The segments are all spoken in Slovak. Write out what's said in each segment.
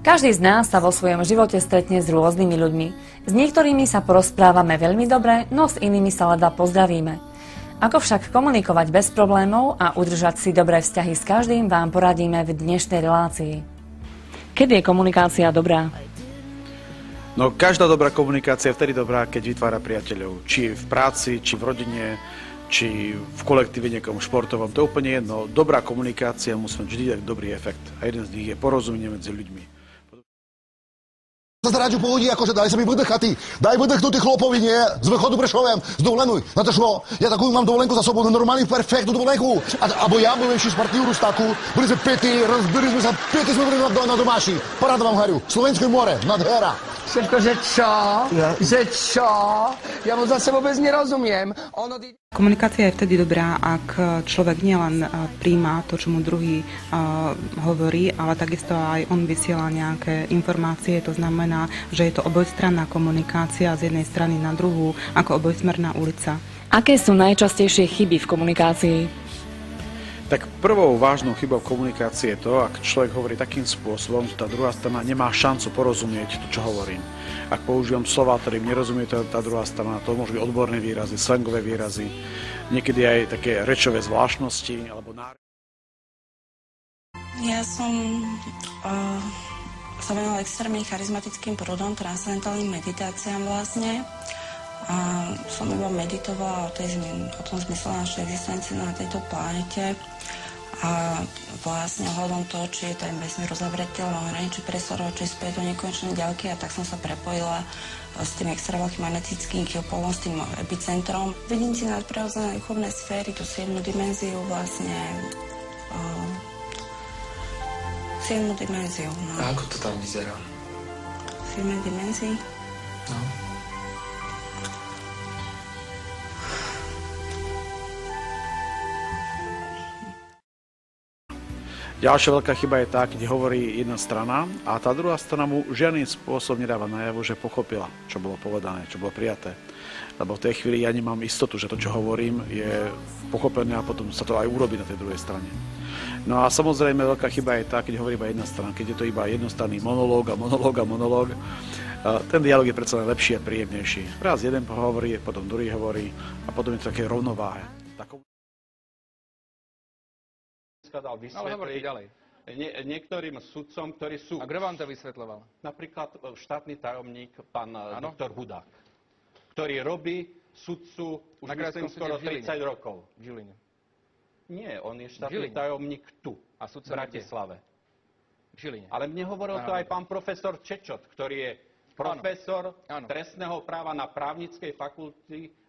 Každý z nás sa vo svojom živote stretne s rôznymi ľuďmi. S niektorými sa porozprávame veľmi dobre, no s inými sa ledva pozdravíme. Ako však komunikovať bez problémov a udržať si dobré vzťahy s každým, vám poradíme v dnešnej relácii. Kedy je komunikácia dobrá? No, každá dobrá komunikácia je vtedy dobrá, keď vytvára priateľov. Či v práci, či v rodine, či v kolektíve niekom športovom. To je úplne jedno. Dobrá komunikácia musí mať vždy dobrý efekt. A jeden z nich je porozumenie medzi ľuďmi. Zraďu pohodí, akože daj sa mi vydechať, daj vydechnutý chlopovi, nie, z východu Prešovem, z dovolenuj, na to šlo, ja takú mám dovolenku za sobou, normálny perfektnú dovolenku, abo ja byłem ešte z partiu Rustáku, byli sme pěti, rozbili sme sa, pěti sme byli na domáši, paráda vám Hariu, Slovenské more, nadhera. Všetko, že čo? Že čo? Ja mu zase vôbec nerozumiem. Komunikácia je vtedy dobrá, ak človek nielen príjma to, čo mu druhý hovorí, ale takisto aj on vysiela nejaké informácie. To znamená, že je to obojstranná komunikácia z jednej strany na druhú, ako obojsmerná ulica. Aké sú najčastejšie chyby v komunikácii? Tak prvou vážnou chybou komunikácie je to, ak človek hovorí takým spôsobom, že tá druhá strana nemá šancu porozumieť to, čo hovorím. Ak používam slova, ktorým nerozumie tá druhá strana, to môžu byť odborné výrazy, slangové výrazy, niekedy aj také rečové zvláštnosti alebo Ja som sa venovala extrémne charizmatickým prúdom, transcendentálnym meditáciám vlastne. A som iba meditovala o tom zmysle našej existencie na tejto planete a vlastne ohľadom toho, či je ten vesmír uzavreteľný, či priestorov, či späť do nekonečnej ďalky, a tak som sa prepojila s tým extra veľkým magnetickým polom, s tým epicentrom. Vidím si nadprirodzené duchovné sféry, tú 7. dimenziu vlastne. 7. dimenziu, no. A ako to tam vyzerá? 7. dimenzii? No. Ďalšia veľká chyba je tá, keď hovorí jedna strana a tá druhá strana mu žiadnym spôsobom nedáva najavo, že pochopila, čo bolo povedané, čo bolo prijaté. Lebo v tej chvíli ja nemám istotu, že to, čo hovorím, je pochopené a potom sa to aj urobí na tej druhej strane. No a samozrejme veľká chyba je tá, keď hovorí iba jedna strana, keď je to iba jednostranný monológ a monológ a monológ. Ten dialog je predsa lepší a príjemnejší. Raz jeden hovorí, potom druhý hovorí a potom je to také rovnováhe. Dal vysvetliť niektorým sudcom, ktorí sú... A kto vám to vysvetľoval? Napríklad štátny tajomník, pán doktor Hudák, ktorý robí sudcu už myslím skoro 30 rokov. V Žiline. Nie, on je štátny tajomník tu, a v Bratislave. V Žiline. Ale mne hovoril to aj pán profesor Čečot, ktorý je profesor trestného práva na právnickej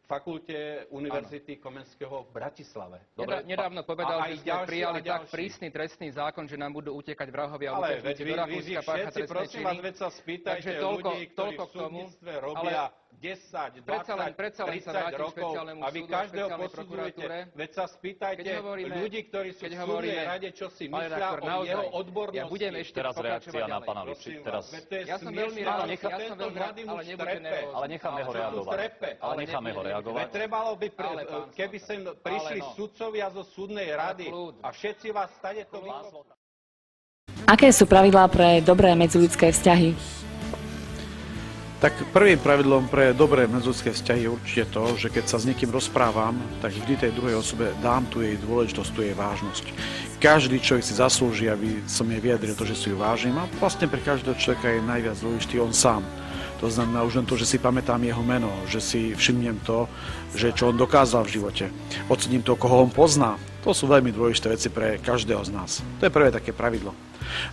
fakulte Univerzity Komenského v Bratislave. Nedávno povedal, že sme prijali tak prísny trestný zákon, že nám budú utekať vrahovia a útočníci do Rakúska páchať trestné činy. Veď sa spýtajte ľudí, ktorí v súdnictve robia 10, 20, 30 rokov a vy každého posudzujete. Veď sa spýtajte ľudí, ktorí sú v súdnej rade, čo si myslia o jeho odbornosti. Ja budem ešte reakcia na pána Lipšic. Ja som veľmi rád, ale nebudem nervózny. Ale necháme ho reagovať. Ale necháme ho reagovať. Trebalo by, keby sem prišli sudcovia zo súdnej rady a všetci vás stade to vypovedali. Aké sú pravidlá pre dobré medziľudské vzťahy? Tak prvým pravidlom pre dobré medziľudské vzťahy je určite to, že keď sa s niekým rozprávam, tak vždy tej druhej osobe dám tu jej dôležitosť, tu jej vážnosť. Každý človek si zaslúži, aby som jej vyjadril to, že si ju vážim, a vlastne pre každého človeka je najviac dôležitý on sám. To znamená už len to, že si pamätám jeho meno, že si všimnem to, že čo on dokázal v živote. Ocením to, koho on pozná. To sú veľmi dôležité veci pre každého z nás. To je prvé také pravidlo.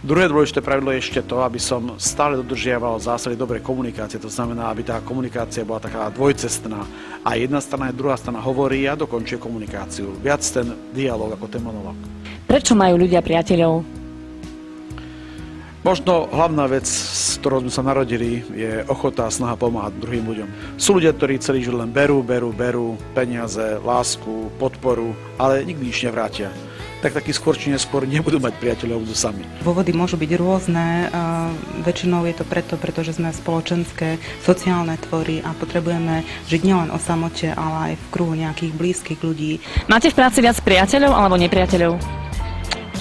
Druhé dôležité pravidlo je ešte to, aby som stále dodržiaval zásady dobrej komunikácie. To znamená, aby tá komunikácia bola taká dvojcestná. A jedna strana a druhá strana hovorí a dokončuje komunikáciu. Viac ten dialog ako ten monológ. Prečo majú ľudia priateľov? Možno hlavná vec, s ktorou sme sa narodili, je ochota a snaha pomáhať druhým ľuďom. Sú ľudia, ktorí celý život len berú peniaze, lásku, podporu, ale nikdy nič nevrátia. Tak taký skôr či neskôr nebudú mať priateľov, budú sami. Dôvody môžu byť rôzne, väčšinou je to pretože sme spoločenské, sociálne tvory a potrebujeme žiť nielen o samote, ale aj v kruhu nejakých blízkych ľudí. Máte v práci viac priateľov alebo nepriateľov?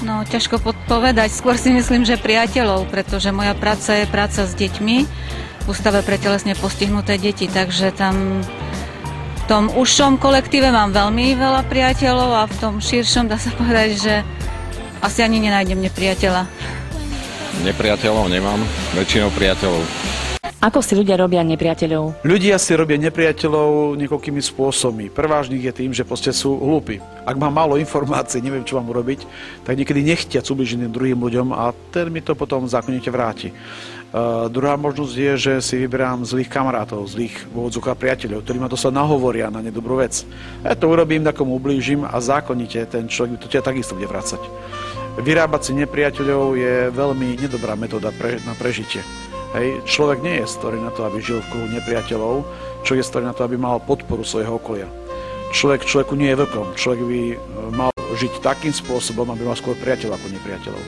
No, ťažko povedať. Skôr si myslím, že priateľov, pretože moja práca je práca s deťmi v Ústave pre telesne postihnuté deti, takže tam v tom užšom kolektíve mám veľmi veľa priateľov a v tom širšom dá sa povedať, že asi ani nenájdem nepriateľa. Nepriateľov nemám, väčšinou priateľov. Ako si ľudia robia nepriateľov? Ľudia si robia nepriateľov niekoľkými spôsobmi. Prvá z nich je tým, že proste sú hlúpi. Ak mám málo informácií, neviem, čo mám urobiť, tak niekedy nechtiac ubližiť druhým ľuďom a ten mi to potom zákonite vráti. Druhá možnosť je, že si vyberám zlých kamarátov, zlých vôdzokách priateľov, ktorí ma to sa nahovoria na nedobrú vec. Ja to urobím, takomu ublížim a zákonite ten človek to ťa takisto bude vracať. Vyrábať si nepriateľov je veľmi nedobrá metóda na prežitie. Hej, človek nie je stvorený na to, aby žil v kruhu nepriateľov, človek je stvorený na to, aby mal podporu svojho okolia. Človeku nie je vlkom, človek by mal žiť takým spôsobom, aby mal skôr priateľov ako nepriateľov.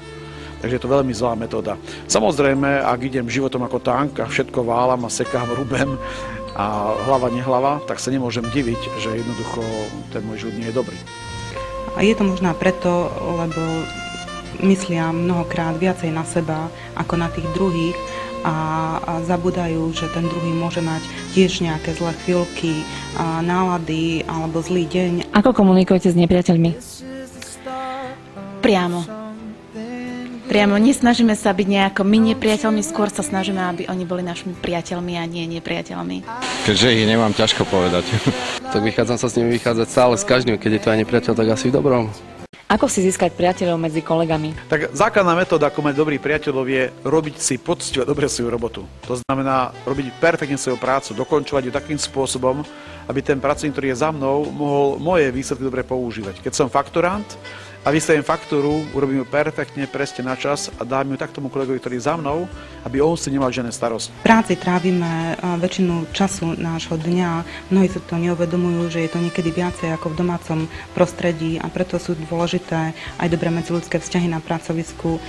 Takže je to veľmi zlá metóda. Samozrejme, ak idem životom ako tank a všetko válam a sekám, rubem a hlava nehlava, tak sa nemôžem diviť, že jednoducho ten môj život nie je dobrý. A je to možná preto, lebo myslia mnohokrát viacej na seba ako na tých druhých, a zabúdajú, že ten druhý môže mať tiež nejaké zlé chvíľky, nálady alebo zlý deň. Ako komunikujete s nepriateľmi? Priamo. Nesnažíme sa byť nejako my nepriateľmi, skôr sa snažíme, aby oni boli našimi priateľmi a nie nepriateľmi. Keďže ich nemám, ťažko povedať. Tak vychádzam sa s nimi vychádzať stále s každým, keď je to aj nepriateľ, tak asi v dobrom. Ako si získať priateľov medzi kolegami? Tak základná metóda, ako mať dobrých priateľov, je robiť si poctivo a dobre svoju robotu. To znamená robiť perfektne svoju prácu, dokončovať ju takým spôsobom, aby ten pracovník, ktorý je za mnou, mohol moje výsledky dobre používať. Keď som fakturant a vystavím faktúru, urobím ju perfektne, presne na čas a dám ju tak tomu kolegovi, ktorý je za mnou, aby on si nemal žiadne starosti. V práci trávime väčšinu času nášho dňa. Mnohí sa to neuvedomujú, že je to niekedy viacej ako v domácom prostredí a preto sú dôležité aj dobré medziľudské vzťahy na pracovisku.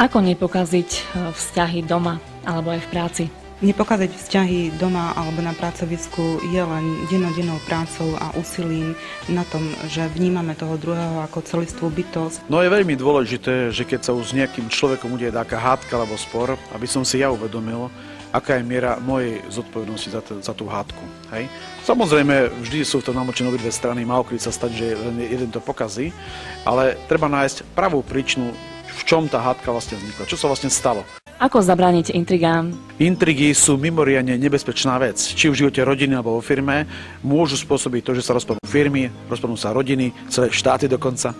Ako nepokaziť vzťahy doma alebo aj v práci? Nepokázať vzťahy doma alebo na pracovisku je len dennodennou prácou a úsilím na tom, že vnímame toho druhého ako celistvú bytosť. No je veľmi dôležité, že keď sa už s nejakým človekom udeje taká hádka alebo spor, aby som si ja uvedomil, aká je miera mojej zodpovednosti za tú hádku. Hej? Samozrejme, vždy sú v tom namočené obidve strany, málo kedy sa stane, že len jeden to pokazí, ale treba nájsť pravú príčinu, v čom tá hádka vlastne vznikla, čo sa vlastne stalo. Ako zabrániť intrigám? Intrigy sú mimoriadne nebezpečná vec. Či v živote rodiny alebo vo firme môžu spôsobiť to, že sa rozpadnú firmy, rozpadnú sa rodiny, celé štáty dokonca.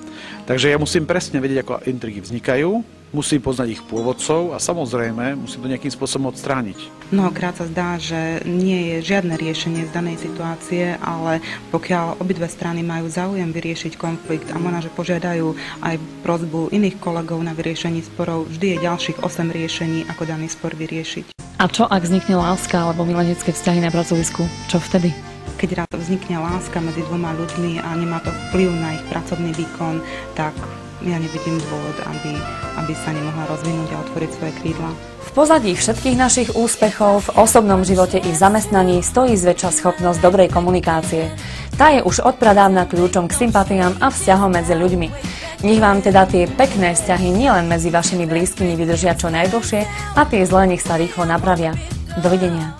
Takže ja musím presne vedieť, ako intrigy vznikajú, musím poznať ich pôvodcov a samozrejme musím to nejakým spôsobom odstrániť. Mnohokrát sa zdá, že nie je žiadne riešenie z danej situácie, ale pokiaľ obidve strany majú záujem vyriešiť konflikt a možno, že požiadajú aj prosbu iných kolegov na vyriešení sporov, vždy je ďalších 8 riešení, ako daný spor vyriešiť. A čo, ak vznikne láska alebo milenecké vzťahy na pracovisku? Čo vtedy? Keď raz vznikne láska medzi dvoma ľuďmi a nemá to vplyv na ich pracovný výkon, tak ja nevidím dôvod, aby sa nemohla rozvinúť a otvoriť svoje krídla. V pozadí všetkých našich úspechov v osobnom živote i v zamestnaní stojí zväčša schopnosť dobrej komunikácie. Tá je už odpradávna kľúčom k sympatiám a vzťahom medzi ľuďmi. Nech vám teda tie pekné vzťahy nielen medzi vašimi blízkymi vydržia čo najdlhšie a tie zlé nech sa rýchlo napravia. Dovidenia.